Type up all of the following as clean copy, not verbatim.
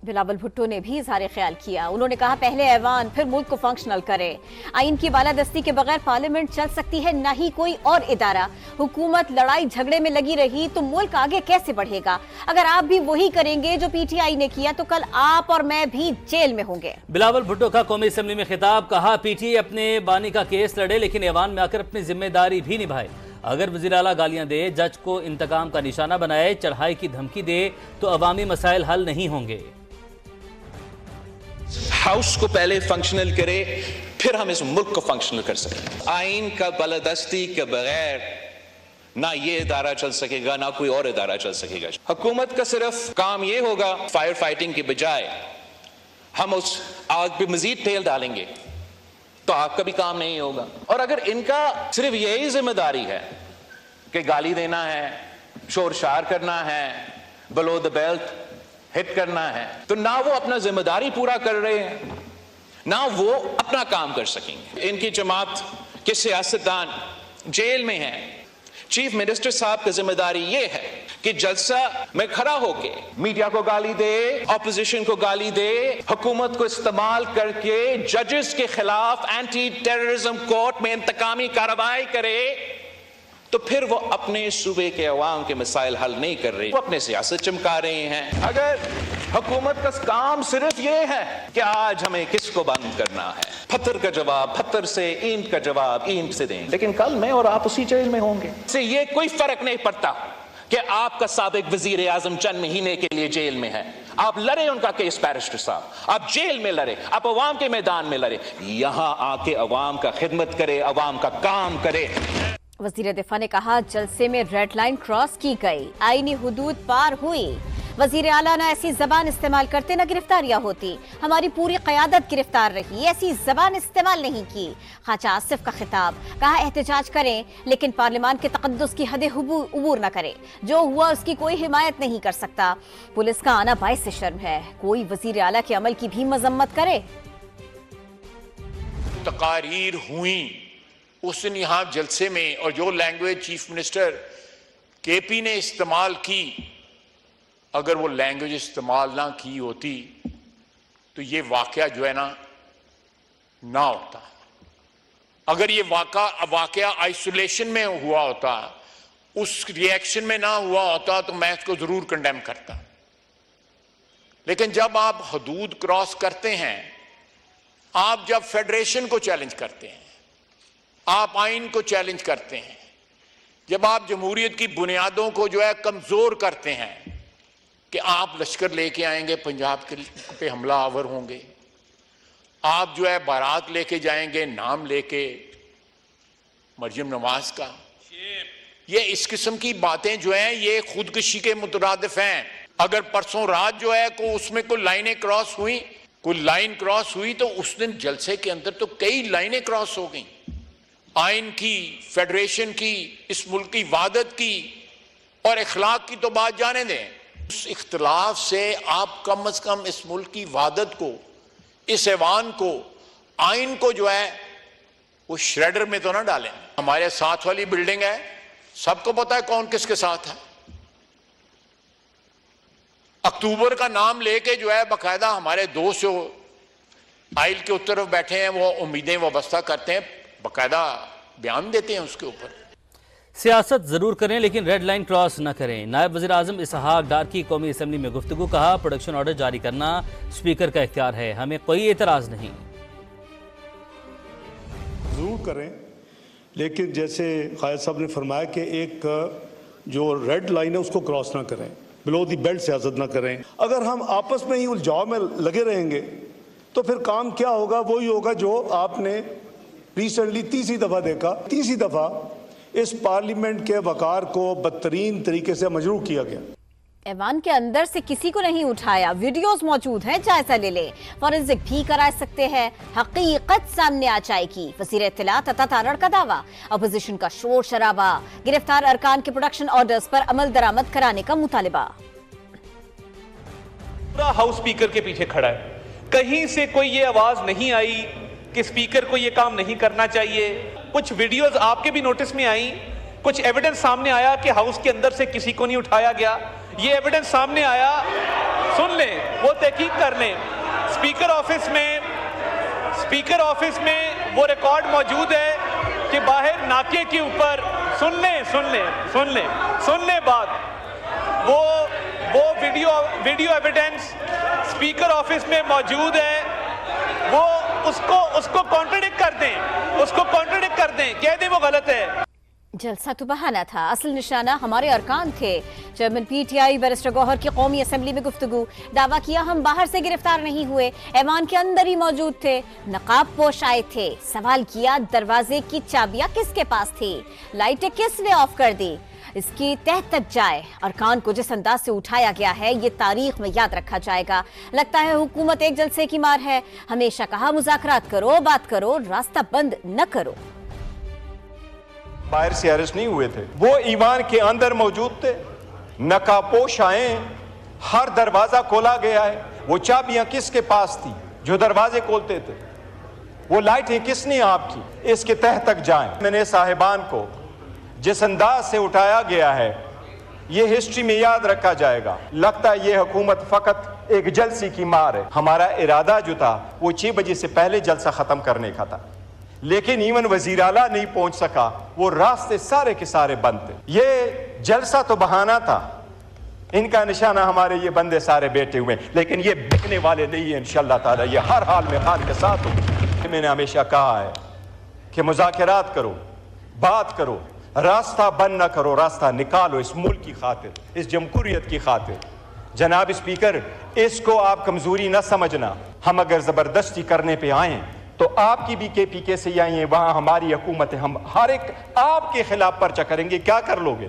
بلاول بھٹو نے بھی اظہار خیال کیا. انہوں نے کہا پہلے ایوان پھر ملک کو فنکشنل کرے. آئین کی بالادستی کے بغیر پارلیمنٹ چل سکتی ہے نہ ہی کوئی اور ادارہ. حکومت لڑائی جھگڑے میں لگی رہی تو ملک آگے کیسے بڑھے گا؟ اگر آپ بھی وہی کریں گے جو پی ٹی آئی نے کیا تو کل آپ اور میں بھی جیل میں ہوں گے. بلاول بھٹو کا قومی اسمبلی میں خطاب. کہا پی ٹی آئی اپنے بانی کا کیس لڑے لیکن ایوان میں آ کر اپنی ذمہ داری بھی نبھائے. اگر وزیر اعلیٰ گالیاں دے، جج کو انتقام کا نشانہ بنائے، چڑھائی کی دھمکی دے تو عوامی مسائل حل نہیں ہوں گے. ہاؤس کو پہلے فنکشنل کرے پھر ہم اس ملک کو فنکشنل کر سکیں. آئین کا بالادستی کے بغیر نہ یہ ادارہ چل سکے گا نہ کوئی اور ادارہ چل سکے گا. حکومت کا صرف کام یہ ہوگا فائر فائٹنگ کے بجائے ہم اس آگ پہ مزید تیل ڈالیں گے تو آگ کا بھی کام نہیں ہوگا. اور اگر ان کا صرف یہی ذمہ داری ہے کہ گالی دینا ہے، شور شار کرنا ہے، بلو دا بیلٹ ہٹ کرنا ہے، تو نہ وہ اپنا ذمہ داری پورا کر رہے ہیں نہ وہ اپنا کام کر سکیں گے. ان کی جماعت کے سیاستدان جیل میں ہیں. چیف منسٹر صاحب کی ذمہ داری یہ ہے کہ جلسہ میں کھڑا ہو کے میڈیا کو گالی دے، اپوزیشن کو گالی دے، حکومت کو استعمال کر کے ججز کے خلاف اینٹی ٹیررزم کورٹ میں انتقامی کارروائی کرے تو پھر وہ اپنے صوبے کے عوام کے مسائل حل نہیں کر رہے، وہ اپنے سیاست چمکا رہے ہیں. اگر حکومت کا کام صرف یہ ہے کہ آج ہمیں کس کو بند کرنا ہے، پتھر کا جواب پتھر سے، اینٹ کا جواب اینٹ سے دیں، لیکن کل میں اور آپ اسی جیل میں ہوں گے. اس سے یہ کوئی فرق نہیں پڑتا کہ آپ کا سابق وزیر اعظم چند مہینے کے لیے جیل میں ہے. آپ لڑے ان کا کیس بیرسٹر صاحب، آپ جیل میں لڑے، آپ عوام کے میدان میں لڑے، یہاں آ کے عوام کا خدمت کرے، عوام کا کام کرے. وزیر دفاع نے کہا جلسے میں ریڈ لائن کراس کی گئی، آئینی حدود پار ہوئی. وزیر اعلیٰ نہ ایسی زبان استعمال کرتے نہ گرفتاریاں ہوتی. ہماری پوری قیادت گرفتار رہی، ایسی زبان استعمال نہیں کی. خواجہ آصف کا خطاب. کہا احتجاج کریں لیکن پارلیمان کے تقدس کی حد عبور نہ کرے. جو ہوا اس کی کوئی حمایت نہیں کر سکتا. پولیس کا آنا باعث شرم ہے. کوئی وزیر اعلیٰ کے عمل کی بھی مذمت کرے. تقاریر ہوئیں اس دن یہاں جلسے میں، اور جو لینگویج چیف منسٹر کے پی نے استعمال کی، اگر وہ لینگویج استعمال نہ کی ہوتی تو یہ واقعہ جو ہے نہ ہوتا. اگر یہ واقعہ آئسولیشن میں ہوا ہوتا، اس ریئیکشن میں نہ ہوا ہوتا تو میں اس کو ضرور کنڈیم کرتا. لیکن جب آپ حدود کراس کرتے ہیں، آپ جب فیڈریشن کو چیلنج کرتے ہیں، آپ آئین کو چیلنج کرتے ہیں، جب آپ جمہوریت کی بنیادوں کو جو ہے کمزور کرتے ہیں کہ آپ لشکر لے کے آئیں گے، پنجاب پہ حملہ آور ہوں گے، آپ جو ہے بارات لے کے جائیں گے نام لے کے مریم نواز کا، یہ اس قسم کی باتیں جو ہیں یہ خودکشی کے مترادف ہیں. اگر پرسوں رات جو ہے اس میں کوئی لائنیں کراس ہوئیں، کوئی لائن کراس ہوئی تو اس دن جلسے کے اندر تو کئی لائنیں کراس ہو گئیں. آئین کی، فیڈریشن کی، اس ملک کی وحدت کی اور اخلاق کی تو بات جانے دیں. اس اختلاف سے آپ کم از کم اس ملک کی وحدت کو، اس ایوان کو، آئین کو جو ہے وہ شریڈر میں تو نہ ڈالیں. ہمارے ساتھ والی بلڈنگ ہے، سب کو پتا ہے کون کس کے ساتھ ہے. اکتوبر کا نام لے کے جو ہے باقاعدہ ہمارے دوست جو آئل کے اس طرف بیٹھے ہیں وہ امیدیں وابستہ کرتے ہیں، باقاعدہ بیان دیتے ہیں اس کے اوپر. سیاست ضرور کریں لیکن ریڈ لائن کراس نہ کریں. نائب وزیر اعظم اسحاق ڈار کی قومی اسمبلی میں گفتگو. کہا پروڈکشن آرڈر جاری کرنا اسپیکر کا اختیار ہے، ہمیں کوئی اعتراض نہیں. ضرور کریں لیکن جیسے قائد صاحب نے فرمایا کہ ایک جو ریڈ لائن ہے اس کو کراس نہ کریں، بلو دی بیلٹ سیاست نہ کریں. اگر ہم آپس میں ہی الجھاؤ میں لگے رہیں گے تو پھر کام کیا ہوگا؟ وہی ہوگا جو آپ نے ریسنٹلی تیسری دفعہ دیکھا. تیسری دفعہ اس پارلیمنٹ کے وقار کو بدترین طریقے سے مجروح کیا گیا. ایوان کے اندر سے کسی کو نہیں اٹھایا. ویڈیوز موجود ہیں، جائزہ لے لیں. فورنزک بھی کرا سکتے ہیں، حقیقت سامنے آ جائے گی. وزیر اطلاعات عطا تارڑ کا دعویٰ. اپوزیشن کا شور شرابہ. گرفتار ارکان کے پروڈکشن آرڈرز پر عمل درآمد کرانے کا مطالبہ. پورا ہاؤس اسپیکر کے پیچھے کھڑا ہے. کہیں سے کوئی یہ آواز نہیں آئی کہ اسپیکر کو یہ کام نہیں کرنا چاہیے. کچھ ویڈیوز آپ کے بھی نوٹس میں آئیں، کچھ ایویڈنس سامنے آیا کہ ہاؤس کے اندر سے کسی کو نہیں اٹھایا گیا. یہ ایویڈنس سامنے آیا، سن لیں، وہ تحقیق کر لیں. اسپیکر آفس میں وہ ریکارڈ موجود ہے کہ باہر ناکے کے اوپر سن لیں بات. وہ ویڈیو ایویڈنس اسپیکر آفس میں موجود ہے. وہ اس کو کانٹرڈکٹ کر دیں, کہہ دیں وہ غلط ہے. جلسہ تو بہانہ تھا, اصل نشانہ ہمارے ارکان تھے. Chairman P T I barrister Gohar کی قومی اسمبلی میں گفتگو, دعویٰ کیا ہم باہر سے گرفتار نہیں ہوئے, ایوان کے اندر ہی موجود تھے, نقاب پوش آئے تھے. سوال کیا دروازے کی چابیاں کس کے پاس تھی, لائٹیں کس نے آف کر دی. اس کی تہ تک جائے. ارکان کو جس انداز سے اٹھایا گیا ہے یہ تاریخ میں یاد رکھا جائے گا. لگتا ہے حکومت ایک جلسے کی مار ہے. ہمیشہ کہا مذاکرات کرو, بات کرو, راستہ بند نہ کرو. باہر سے اریسٹ نہیں ہوئے تھے, وہ ایوان کے اندر موجود تھے. نقاب پوش آئے, ہر دروازہ کھولا گیا ہے. وہ چابیاں کس کے پاس تھی جو دروازے کھولتے تھے, وہ لائٹیں کس نے آپ کی, اس کے تہ تک جائیں. میں نے صاحبان کو جس انداز سے اٹھایا گیا ہے یہ ہسٹری میں یاد رکھا جائے گا. لگتا ہے یہ حکومت فقط ایک جلسے کی مار ہے. ہمارا ارادہ جو تھا وہ 6 بجے سے پہلے جلسہ ختم کرنے کا تھا, لیکن ایون وزیر اعلیٰ نہیں پہنچ سکا. وہ راستے سارے کے سارے بند تھے. یہ جلسہ تو بہانہ تھا, ان کا نشانہ ہمارے یہ بندے سارے بیٹھے ہوئے, لیکن یہ بکنے والے نہیں ہیں انشاءاللہ تعالی. یہ ہر حال میں خان کے ساتھ ہو. میں نے ہمیشہ کہا ہے کہ مذاکرات کرو, بات کرو, راستہ بند نہ کرو, راستہ نکالو اس ملک کی خاطر, اس جمہوریت کی خاطر. جناب اسپیکر, اس کو آپ کمزوری نہ سمجھنا. ہم اگر زبردستی کرنے پہ آئیں تو آپ کی بھی کے پی کے سے آئی ہیں, وہاں ہماری حکومت ہے, ہم ہر ایک آپ کے خلاف پرچہ کریں گے. کیا کر لو گے؟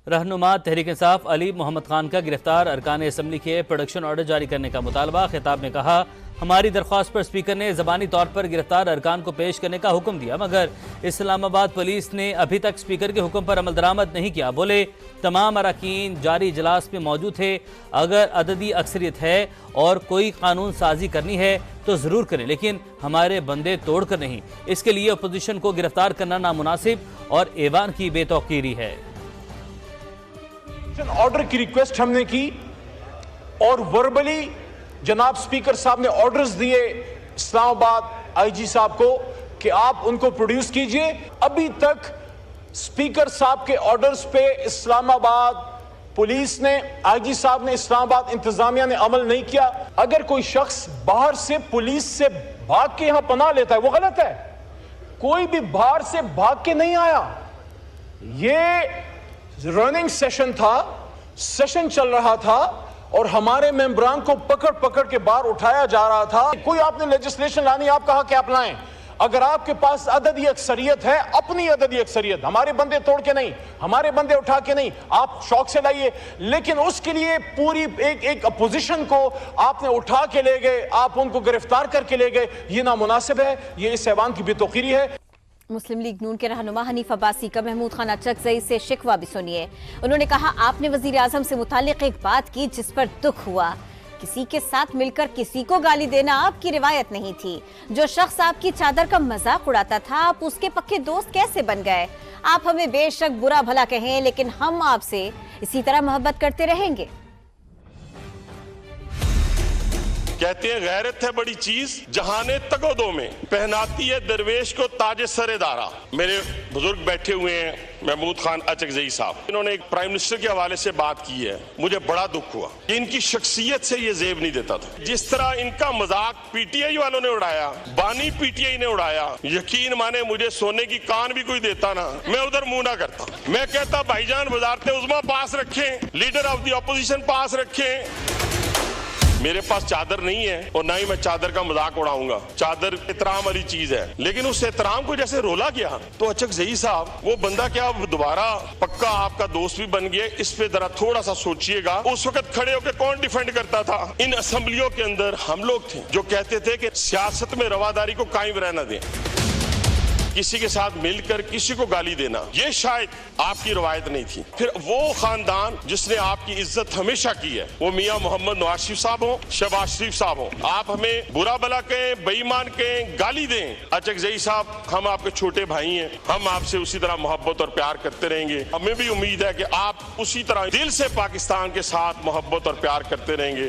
رہنما تحریک انصاف علی محمد خان کا گرفتار, ارکان اسمبلی کے پروڈکشن آرڈر جاری کرنے کا مطالبہ. خطاب میں کہا ہماری درخواست پر اسپیکر نے زبانی طور پر گرفتار ارکان کو پیش کرنے کا حکم دیا, مگر اسلام آباد پولیس نے ابھی تک اسپیکر کے حکم پر عمل درآمد نہیں کیا. بولے تمام اراکین جاری اجلاس میں موجود تھے, اگر عددی اکثریت ہے اور کوئی قانون سازی کرنی ہے تو ضرور کریں, لیکن ہمارے بندے توڑ کر نہیں. اس کے لیے اپوزیشن کو گرفتار کرنا نامناسب اور ایوان کی بے توقیری ہے. آرڈر کی ریکویسٹ ہم نے کی اور وربلی جناب سپیکر صاحب نے آرڈرز دیے اسلام آباد آئی جی صاحب کو کہ آپ ان کو پروڈیوس کیجئے. ابھی تک سپیکر صاحب کے آرڈرز پہ اسلام آباد پولیس نے, آئی جی صاحب نے, اسلام آباد انتظامیہ نے عمل نہیں کیا. اگر کوئی شخص باہر سے پولیس سے بھاگ کے یہاں پناہ لیتا ہے وہ غلط ہے. کوئی بھی باہر سے بھاگ کے نہیں آیا. یہ رننگ سیشن تھا, سیشن چل رہا تھا اور ہمارے ممبران کو پکڑ کے باہر اٹھایا جا رہا تھا. کوئی آپ نے لیجسلیشن لانی, آپ کہا کہ آپ لائیں. اگر آپ کے پاس عددی اکثریت ہے, اپنی عددی اکثریت, ہمارے بندے توڑ کے نہیں, ہمارے بندے اٹھا کے نہیں, آپ شوق سے لائیے. لیکن اس کے لیے پوری ایک اپوزیشن کو آپ نے اٹھا کے لے گئے, آپ ان کو گرفتار کر کے لے گئے. یہ نامناسب ہے, یہ اس ایوان کی بے توقیری ہے. مسلم لیگ نون کے رہنما حنیف عباسی کا محمود خان اچکزئی سے شکوہ بھی سنیے. انہوں نے کہا آپ نے وزیر اعظم سے متعلق ایک بات کی جس پر دکھ ہوا. کسی کے ساتھ مل کر کسی کو گالی دینا آپ کی روایت نہیں تھی. جو شخص آپ کی چادر کا مذاق اڑاتا تھا آپ اس کے پکے دوست کیسے بن گئے؟ آپ ہمیں بے شک برا بھلا کہیں لیکن ہم آپ سے اسی طرح محبت کرتے رہیں گے. کہتے ہیں غیرت ہے بڑی چیز جہانے تگودوں میں, پہناتی ہے درویش کو تاج سر دارا. میرے بزرگ بیٹھے ہوئے ہیں محمود خان اچکزئی صاحب, انہوں نے ایک پرائم منسٹر کے حوالے سے بات کی ہے, مجھے بڑا دکھ ہوا. ان کی شخصیت سے یہ زیب نہیں دیتا تھا. جس طرح ان کا مذاق پی ٹی آئی والوں نے اڑایا, بانی پی ٹی آئی نے اڑایا, یقین مانے مجھے سونے کی کان بھی کوئی دیتا نا, میں ادھر منہ نہ کرتا. میں کہتا بھائی جان وزارت عظمیٰ پاس رکھیں, لیڈر آف دی اپوزیشن پاس رکھیں. میرے پاس چادر نہیں ہے اور نہ ہی میں چادر کا مذاق اڑاؤں گا. چادر احترام والی چیز ہے, لیکن اس احترام کو جیسے رولا گیا تو اچکزئی صاحب وہ بندہ کیا دوبارہ پکا آپ کا دوست بھی بن گیا؟ اس پہ ذرا تھوڑا سا سوچئے گا. اس وقت کھڑے ہو کے کون ڈیفینڈ کرتا تھا؟ ان اسمبلیوں کے اندر ہم لوگ تھے جو کہتے تھے کہ سیاست میں رواداری کو قائم رہنا دیں. کسی کے ساتھ مل کر کسی کو گالی دینا یہ شاید آپ کی روایت نہیں تھی. پھر وہ خاندان جس نے آپ کی عزت ہمیشہ کی ہے, وہ میاں محمد نواز شریف صاحب ہوں, شہباز شریف صاحب ہوں, آپ ہمیں برا بھلا کہیں, بے ایمان کہیں, گالی دیں, اچکزئی صاحب ہم آپ کے چھوٹے بھائی ہیں, ہم آپ سے اسی طرح محبت اور پیار کرتے رہیں گے. ہمیں بھی امید ہے کہ آپ اسی طرح دل سے پاکستان کے ساتھ محبت اور پیار کرتے رہیں گے.